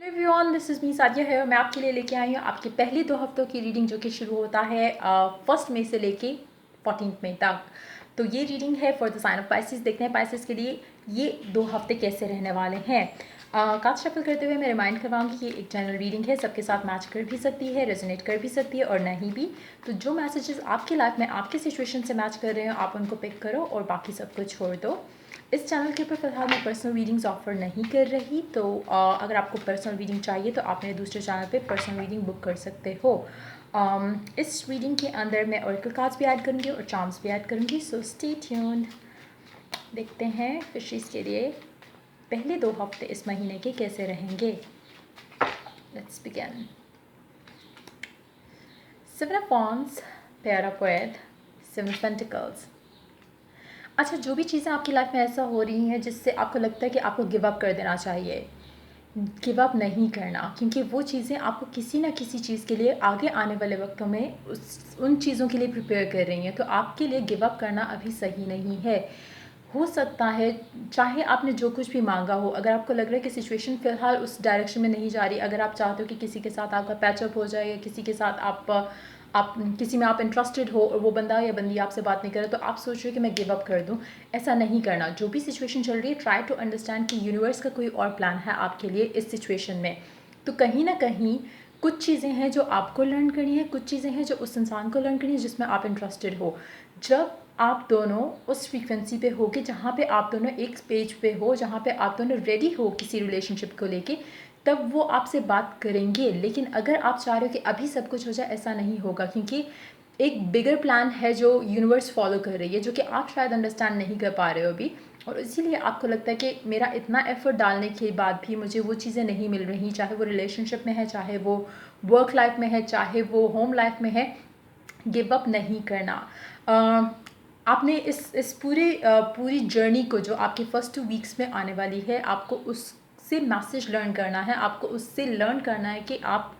Everyone, this is me Sadia है और मैं आपके लिए लेके आई हूँ आपके पहले 2 हफ्तों की रीडिंग जो कि शुरू होता है 1 मई से लेके 14 मई तक। तो ये रीडिंग है for the sign of Pisces. देखते हैं पाइसेस के लिए ये 2 हफ्ते कैसे रहने वाले हैं। कार्ड शफल करते हुए मैं रिमाइंड करवाऊंगी कि एक जनरल रीडिंग है, सबके साथ मैच कर भी सकती है, रेजोनेट कर भी सकती है और नहीं भी। तो जो मैसेजेस आपकी लाइफ में आपकी सिचुएशन से मैच कर रहे हो आप उनको पिक करो और बाकी सबको छोड़ दो। इस चैनल के ऊपर फ़िलहाल मैं पर्सनल रीडिंग्स ऑफ़र नहीं कर रही, तो अगर आपको पर्सनल रीडिंग चाहिए तो आप मेरे दूसरे चैनल पे पर्सनल रीडिंग बुक कर सकते हो। इस रीडिंग के अंदर मैं ऑरेकल कार्ड्स भी ऐड करूँगी और चार्म्स भी ऐड करूँगी, सो स्टे ट्यून्ड। देखते हैं फिशरीज के लिए पहले 2 हफ्ते इस महीने के कैसे रहेंगे। Let's begin. 7 of Wands, Pair of Earth, 7 of Pentacles। अच्छा, जो भी चीज़ें आपकी लाइफ में ऐसा हो रही हैं जिससे आपको लगता है कि आपको गिव अप कर देना चाहिए, गिव अप नहीं करना, क्योंकि वो चीज़ें आपको किसी ना किसी चीज़ के लिए आगे आने वाले वक्तों में उन चीज़ों के लिए प्रिपेयर कर रही हैं। तो आपके लिए गिव अप करना अभी सही नहीं है। हो सकता है चाहे आपने जो कुछ भी मांगा हो, अगर आपको लग रहा है कि सिचुएशन फ़िलहाल उस डायरेक्शन में नहीं जा रही, अगर आप चाहते हो कि किसी के साथ आपका पैचअप हो जाए या किसी के साथ आप किसी में आप इंटरेस्टेड हो और वो बंदा या बंदी आपसे बात नहीं करे, तो आप सोच रहे हो कि मैं गिव अप कर दूं। ऐसा नहीं करना। जो भी सिचुएशन चल रही है, ट्राई टू अंडरस्टैंड कि यूनिवर्स का कोई और प्लान है आपके लिए इस सिचुएशन में। तो कहीं ना कहीं कुछ चीज़ें हैं जो आपको लर्न करनी है, कुछ चीज़ें हैं जो उस इंसान को लर्न करनी है जिसमें आप इंटरेस्टेड हो। जब आप दोनों उस फ्रीक्वेंसी पे होगे जहाँ पे आप दोनों एक पेज पे हो, जहाँ पे आप दोनों रेडी हो किसी रिलेशनशिप को लेके, तब वो आपसे बात करेंगे। लेकिन अगर आप चाह रहे हो कि अभी सब कुछ हो जाए, ऐसा नहीं होगा, क्योंकि एक बिगर प्लान है जो यूनिवर्स फॉलो कर रही है, जो कि आप शायद अंडरस्टैंड नहीं कर पा रहे हो अभी। और इसीलिए आपको लगता है कि मेरा इतना एफर्ट डालने के बाद भी मुझे वो चीज़ें नहीं मिल रही, चाहे वो रिलेशनशिप में है, चाहे वो वर्क लाइफ में है, चाहे वो होम लाइफ में है। गिव अप नहीं करना। आपने इस पूरी जर्नी को जो आपके फर्स्ट 2 वीक्स में आने वाली है, आपको उससे मैसेज लर्न करना है, आपको उससे लर्न करना है कि आप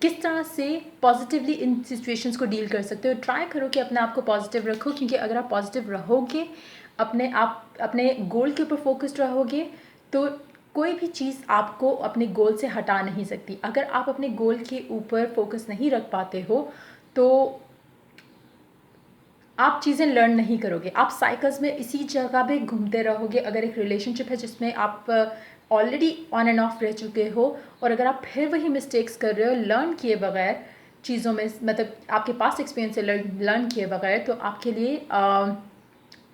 किस तरह से पॉजिटिवली इन सिचुएशंस को डील कर सकते हो। ट्राई करो कि अपने आप को पॉजिटिव रखो, क्योंकि अगर आप पॉजिटिव रहोगे, अपने गोल के ऊपर फोकस्ड रहोगे, तो कोई भी चीज़ आपको अपने गोल से हटा नहीं सकती। अगर आप अपने गोल के ऊपर फोकस नहीं रख पाते हो तो आप चीज़ें लर्न नहीं करोगे, आप साइकिल्स में इसी जगह पे घूमते रहोगे। अगर एक रिलेशनशिप है जिसमें आप ऑलरेडी ऑन एंड ऑफ रह चुके हो और अगर आप फिर वही मिस्टेक्स कर रहे हो लर्न किए बगैर चीज़ों में, मतलब आपके पास एक्सपीरियंस से लर्न किए बगैर, तो आपके लिए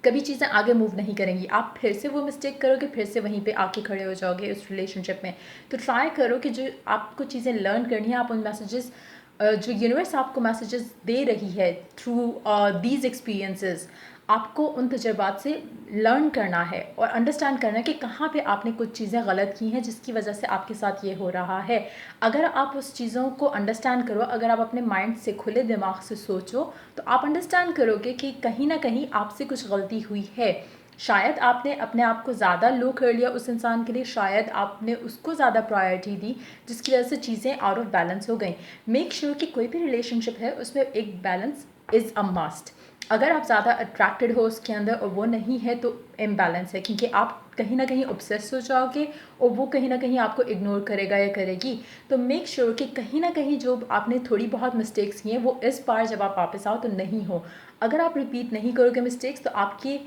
कभी चीज़ें आगे मूव नहीं करेंगी। आप फिर से वो मिस्टेक करोगे, फिर से वहीं पे आके खड़े हो जाओगे उस रिलेशनशिप में। तो ट्राई करो कि जो आपको चीज़ें लर्न करनी है, आप उन मैसेजेस जो यूनिवर्स आपको मैसेजेस दे रही है थ्रू दीज एक्सपीरियंसेस, आपको उन तजर्बात से लर्न करना है और अंडरस्टैंड करना है कि कहाँ पे आपने कुछ चीज़ें गलत की हैं जिसकी वजह से आपके साथ ये हो रहा है। अगर आप उस चीज़ों को अंडरस्टैंड करो, अगर आप अपने माइंड से खुले दिमाग से सोचो, तो आप अंडरस्टैंड करोगे कि कहीं ना कहीं आपसे कुछ गलती हुई है। शायद आपने अपने आप को ज़्यादा लो कर लिया उस इंसान के लिए, शायद आपने उसको ज़्यादा प्रायोरिटी दी जिसकी वजह से चीज़ें आउट ऑफ बैलेंस हो गई। मेक श्योर कि कोई भी रिलेशनशिप है उसमें एक बैलेंस इज़ अ मस्ट। अगर आप ज़्यादा अट्रैक्टेड हो उसके अंदर और वो नहीं है, तो इम्बैलेंस है, क्योंकि आप कहीं ना कहीं ऑब्सेस हो जाओगे और वो कहीं ना कहीं आपको इग्नोर करेगा या करेगी। तो मेक श्योर कि कहीं ना कहीं जो आपने थोड़ी बहुत मिस्टेक्स की हैं वो इस बार जब आप वापस आओ तो नहीं हो। अगर आप रिपीट नहीं करोगे मिस्टेक्स, तो आपके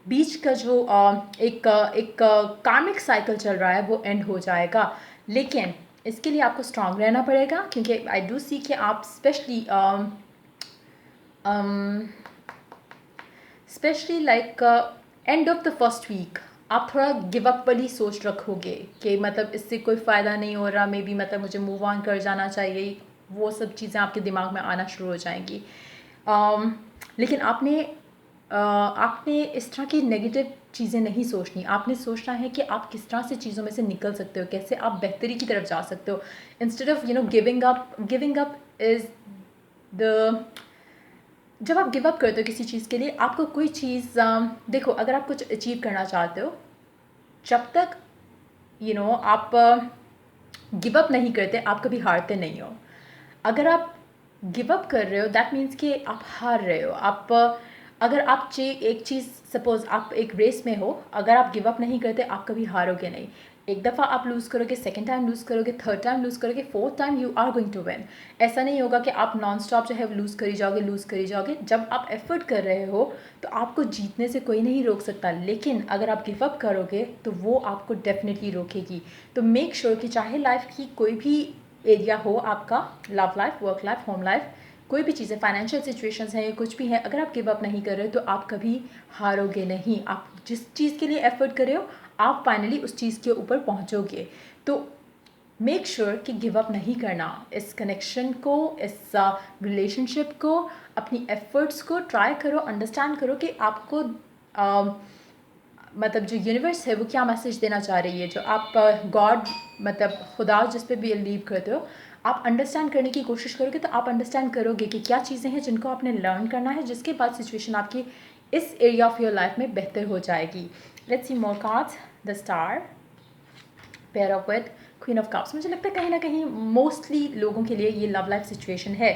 बीच का जो एक कार्मिक साइकिल चल रहा है वो एंड हो जाएगा। लेकिन इसके लिए आपको स्ट्रांग रहना पड़ेगा, क्योंकि आई डू सी कि आप specially like end of the first week आप थोड़ा गिव अप वाली सोच रखोगे कि मतलब इससे कोई फ़ायदा नहीं हो रहा, मे बी मतलब मुझे मूव ऑन कर जाना चाहिए। वो सब चीज़ें आपके दिमाग में आना शुरू हो जाएंगी। लेकिन आपने इस तरह की नेगेटिव चीज़ें नहीं सोचनी। आपने सोचना है कि आप किस तरह से चीज़ों में से निकल सकते हो, कैसे आप बेहतरी की तरफ जा सकते हो, instead of giving up. Giving up is the जब आप गिव अप करते हो किसी चीज़ के लिए, आपको कोई चीज़ देखो, अगर आप कुछ अचीव करना चाहते हो, जब तक आप गिव अप नहीं करते, आप कभी हारते नहीं हो। अगर आप गिव अप कर रहे हो, दैट मीन्स कि आप हार रहे हो। अगर एक चीज़, सपोज आप एक रेस में हो, अगर आप गिव अप नहीं करते, आप कभी हारोगे नहीं। एक दफ़ा आप लूज़ करोगे, सेकंड टाइम लूज़ करोगे, थर्ड टाइम लूज़ करोगे, fourth time you are going to win. ऐसा नहीं होगा कि आप नॉन स्टॉप जो है वो लूज़ करी जाओगे, लूज़ करी जाओगे। जब आप एफर्ट कर रहे हो तो आपको जीतने से कोई नहीं रोक सकता, लेकिन अगर आप गिव अप करोगे तो वो आपको डेफिनेटली रोकेगी। तो मेक श्योर कि चाहे लाइफ की कोई भी एरिया हो आपका, love life, work life, home life, कोई भी चीज़ें, फाइनेंशियल सिचुएशंस हैं या कुछ भी है, अगर आप गिव अप नहीं कर रहे हो तो आप कभी हारोगे नहीं। आप जिस चीज़ के लिए एफर्ट कर रहे हो आप फाइनली उस चीज़ के ऊपर पहुंचोगे। तो मेक श्योर कि गिव अप नहीं करना, इस कनेक्शन को, इस रिलेशनशिप को, अपनी एफर्ट्स को ट्राई करो, अंडरस्टैंड करो कि आपको मतलब जो यूनिवर्स है वो क्या मैसेज देना चाह रही है। जो आप गॉड मतलब खुदा जिस पे भी बिलीव करते हो, आप अंडरस्टैंड करने की कोशिश करोगे तो आप अंडरस्टैंड करोगे कि क्या चीज़ें हैं जिनको आपने लर्न करना है, जिसके बाद सिचुएशन आपकी इस एरिया ऑफ योर लाइफ में बेहतर हो जाएगी। Let's see more cards. The star, pair of with, queen of cups. मुझे लगता है कहीं ना कहीं मोस्टली लोगों के लिए ये लव लाइफ सिचुएशन है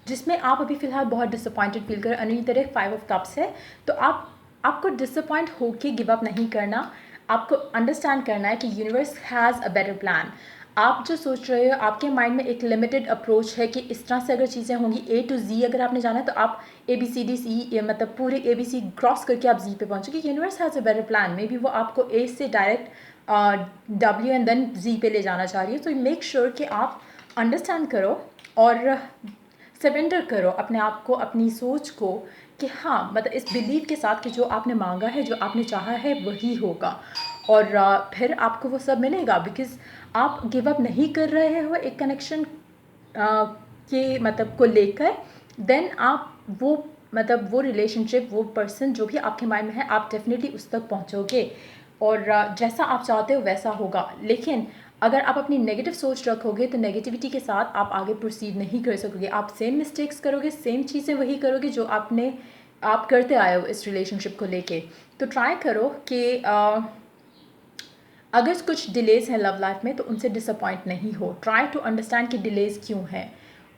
जिसमें आप अभी फ़िलहाल बहुत डिसअपॉइंटेड फील कर। अन्य तरह फाइव ऑफ कप्स है, तो आपको डिसअपॉइंट होके गिव अप नहीं करना। आपको अंडरस्टैंड करना है कि universe has a better plan. आप जो सोच रहे हो, आपके माइंड में एक लिमिटेड अप्रोच है कि इस तरह से अगर चीज़ें होंगी, ए टू जी अगर आपने जाना है तो आप A B C D C मतलब पूरे ए बी सी क्रॉस करके आप जी पे पहुँचोगे। Universe has a better plan, maybe वो आपको ए से direct W and then G पे ले जाना चाह रही है। तो मेक श्योर कि आप अंडरस्टैंड करो और सरेंडर करो अपने आप को, अपनी सोच को, कि हाँ मतलब इस बिलीव के साथ कि जो आपने मांगा है, जो आपने चाहा है वही होगा और फिर आपको वो सब मिलेगा। बिकॉज आप गिव अप नहीं कर रहे हो एक कनेक्शन के मतलब को लेकर, देन आप वो मतलब वो रिलेशनशिप, वो पर्सन जो भी आपके माइंड में है, आप डेफिनेटली उस तक पहुँचोगे और जैसा आप चाहते हो वैसा होगा। लेकिन अगर आप अपनी नेगेटिव सोच रखोगे तो नेगेटिविटी के साथ आप आगे प्रोसीड नहीं कर सकोगे। आप सेम मिस्टेक्स करोगे, सेम चीज़ें वही करोगे जो आप करते आए हो इस रिलेशनशिप को लेके। तो ट्राई करो कि अगर कुछ डिलेज़ हैं लव लाइफ में तो उनसे डिसअपॉइंट नहीं हो। ट्राई टू अंडरस्टैंड कि डिलेज़ क्यों हैं,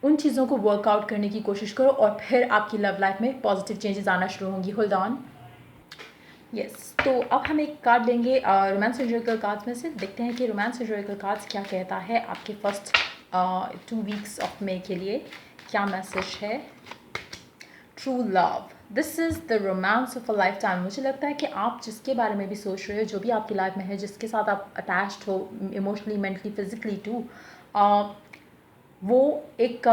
उन चीज़ों को वर्कआउट करने की कोशिश करो और फिर आपकी लव लाइफ में पॉजिटिव चेंजेस आना शुरू होंगी। Hold on. यस, तो अब हम एक कार्ड लेंगे रोमांस एंजोरिकल कार्ड्स में से। देखते हैं कि रोमांस एंजोरिकल कार्ड्स क्या कहता है आपके फर्स्ट 2 वीक्स ऑफ मे के लिए, क्या मैसेज है। True love, this is the romance of a life time. मुझे लगता है कि आप जिसके बारे में भी सोच रहे हो, जो भी आपकी लाइफ में है, जिसके साथ आप अटैच्ड हो इमोशनली, मेंटली, फिजिकली टू, वो एक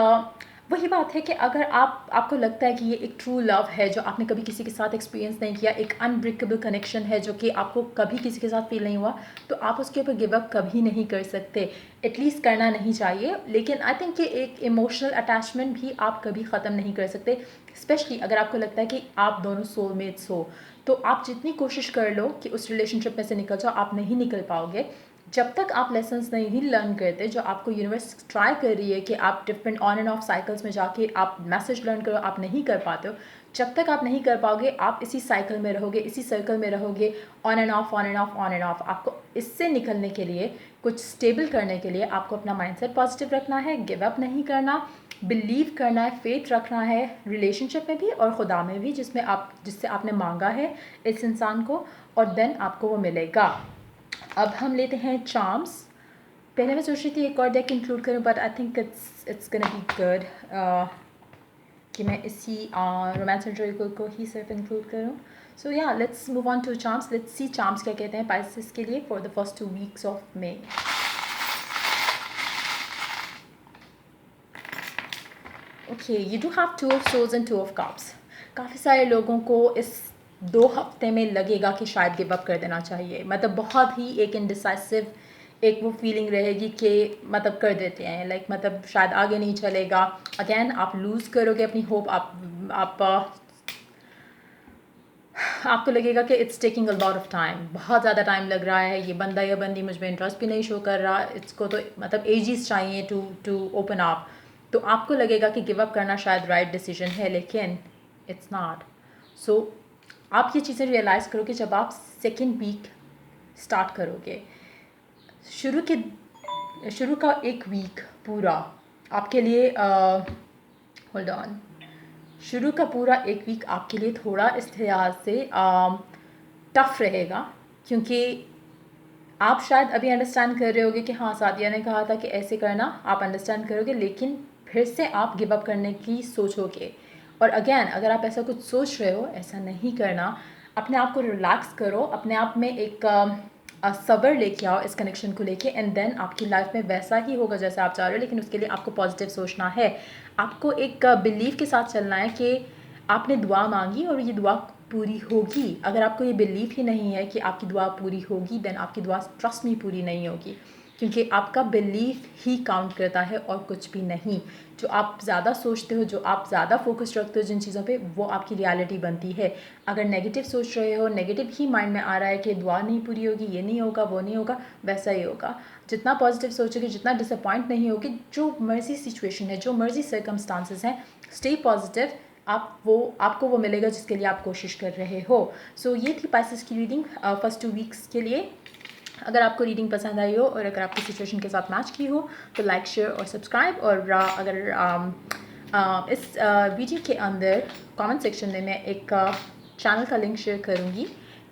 वही बात है कि अगर आपको लगता है कि ये एक ट्रू लव है जो आपने कभी किसी के साथ एक्सपीरियंस नहीं किया, एक अनब्रेकेबल कनेक्शन है जो कि आपको कभी किसी के साथ फील नहीं हुआ, तो आप उसके ऊपर गिव अप कभी नहीं कर सकते, एटलीस्ट करना नहीं चाहिए। लेकिन आई थिंक कि एक इमोशनल अटैचमेंट भी आप कभी ख़त्म नहीं कर सकते, स्पेशली अगर आपको लगता है कि आप दोनों सोलमेट्स हो। तो आप जितनी कोशिश कर लो कि उस रिलेशनशिप में से निकल जाओ, आप नहीं निकल पाओगे। जब तक आप लेसन्स नहीं लर्न करते, जो आपको यूनिवर्स ट्राई कर रही है कि आप different on end of cycles में जाके आप मैसेज लर्न करो, आप नहीं कर पाते हो। जब तक आप नहीं कर पाओगे, आप इसी साइकिल में रहोगे, इसी सर्कल में रहोगे, on end of, on end of, on end of. आपको इससे निकलने के लिए, कुछ स्टेबल करने के लिए आपको अपना माइंडसेट पॉजिटिव रखना है, गिव अप नहीं करना, बिलीव करना है, फेथ रखना है, रिलेशनशिप में भी और खुदा में भी, जिससे आपने मांगा है इस इंसान को, और देन आपको वो मिलेगा। अब हम लेते हैं चार्म्स। पहले मैं सोच रही थी एक और डेक इंक्लूड करूं, but I think it's gonna be good कि मैं इसी रोमांस एंजोरिकल को ही सिर्फ इंक्लूड करूं। So yeah, let's move on to charms. Let's see charms क्या कहते हैं पाइसेस के लिए for the first 2 weeks of May. Okay, you do have 2 of souls and 2 of cups. काफ़ी सारे लोगों को इस 2 हफ्ते में लगेगा कि शायद गिव अप कर देना चाहिए। मतलब बहुत ही एक इनडिसाइसिव एक वो फीलिंग रहेगी कि मतलब कर देते हैं, लाइक मतलब शायद आगे नहीं चलेगा। अगेन आप लूज़ करोगे अपनी होप। आपको लगेगा कि it's taking a lot of time, बहुत ज़्यादा टाइम लग रहा है, ये बंदा या बंदी मुझ में इंटरेस्ट भी नहीं शो कर रहा, इसको तो मतलब एजेस चाहिए टू ओपन अप। तो आपको लगेगा कि गिव अप करना शायद राइट डिसीजन है, लेकिन इट्स नॉट। सो आप ये चीज़ें रियलाइज़ करोगे जब आप सेकेंड वीक स्टार्ट करोगे। शुरू का एक वीक पूरा आपके लिए होल्ड ऑन, शुरू का पूरा एक वीक आपके लिए थोड़ा इस लिहाज से टफ़ रहेगा, क्योंकि आप शायद अभी अंडरस्टैंड कर रहे होगे कि हाँ सादिया ने कहा था कि ऐसे करना, आप अंडरस्टैंड करोगे, लेकिन फिर से आप गिव अप करने की सोचोगे। और अगेन अगर आप ऐसा कुछ सोच रहे हो, ऐसा नहीं करना। अपने आप को रिलैक्स करो, अपने आप में एक सब्र लेके आओ इस कनेक्शन को लेके, एंड देन आपकी लाइफ में वैसा ही होगा जैसा आप चाह रहे हो। लेकिन उसके लिए आपको पॉजिटिव सोचना है, आपको एक बिलीव के साथ चलना है कि आपने दुआ मांगी और ये दुआ पूरी होगी। अगर आपको ये बिलीव ही नहीं है कि आपकी दुआ पूरी होगी, देन आपकी दुआ ट्रस्ट में पूरी नहीं होगी, क्योंकि आपका बिलीव ही काउंट करता है और कुछ भी नहीं। जो आप ज़्यादा सोचते हो, जो आप ज़्यादा फोकस रखते हो जिन चीज़ों पे, वो आपकी रियलिटी बनती है। अगर नेगेटिव सोच रहे हो, नेगेटिव ही माइंड में आ रहा है कि दुआ नहीं पूरी होगी, ये नहीं होगा, वो नहीं होगा, वैसा ही होगा। जितना पॉजिटिव सोचोगे, जितना डिसअपॉइंट नहीं होगी, जो मर्जी सिचुएशन है, जो मर्जी सर्कमस्टांसेस हैं, स्टे पॉजिटिव। आपको वो मिलेगा जिसके लिए आप कोशिश कर रहे हो। सो ये थी पाइसेस की रीडिंग फर्स्ट 2 वीक्स के लिए। अगर आपको रीडिंग पसंद आई हो और अगर आपकी सिचुएशन के साथ मैच की हो तो लाइक, शेयर और सब्सक्राइब। और अगर इस वीडियो के अंदर कमेंट सेक्शन में मैं एक चैनल का लिंक शेयर करूँगी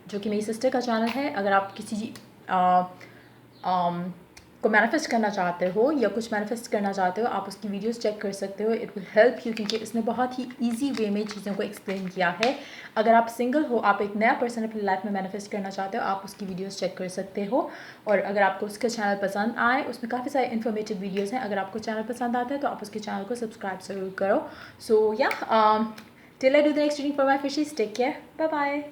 जो कि मेरी सिस्टर का चैनल है। अगर आप किसी को मैनिफेस्ट करना चाहते हो या कुछ मैनिफेस्ट करना चाहते हो, आप उसकी वीडियोस चेक कर सकते हो। इट विल हेल्प यू, क्योंकि इसने बहुत ही इजी वे में चीज़ों को एक्सप्लेन किया है। अगर आप सिंगल हो, आप एक नया पर्सन अपनी लाइफ में मैनिफेस्ट करना चाहते हो, आप उसकी वीडियोस चेक कर सकते हो। और अगर आपको उसका चैनल पसंद आए, उसमें काफ़ी सारे इन्फॉर्मेटिव वीडियोज़ हैं। अगर आपको चैनल पसंद आता है तो आप उसके चैनल को सब्सक्राइब ज़रूर करो। So yeah till I do the next reading for my fishes, take care, bye bye.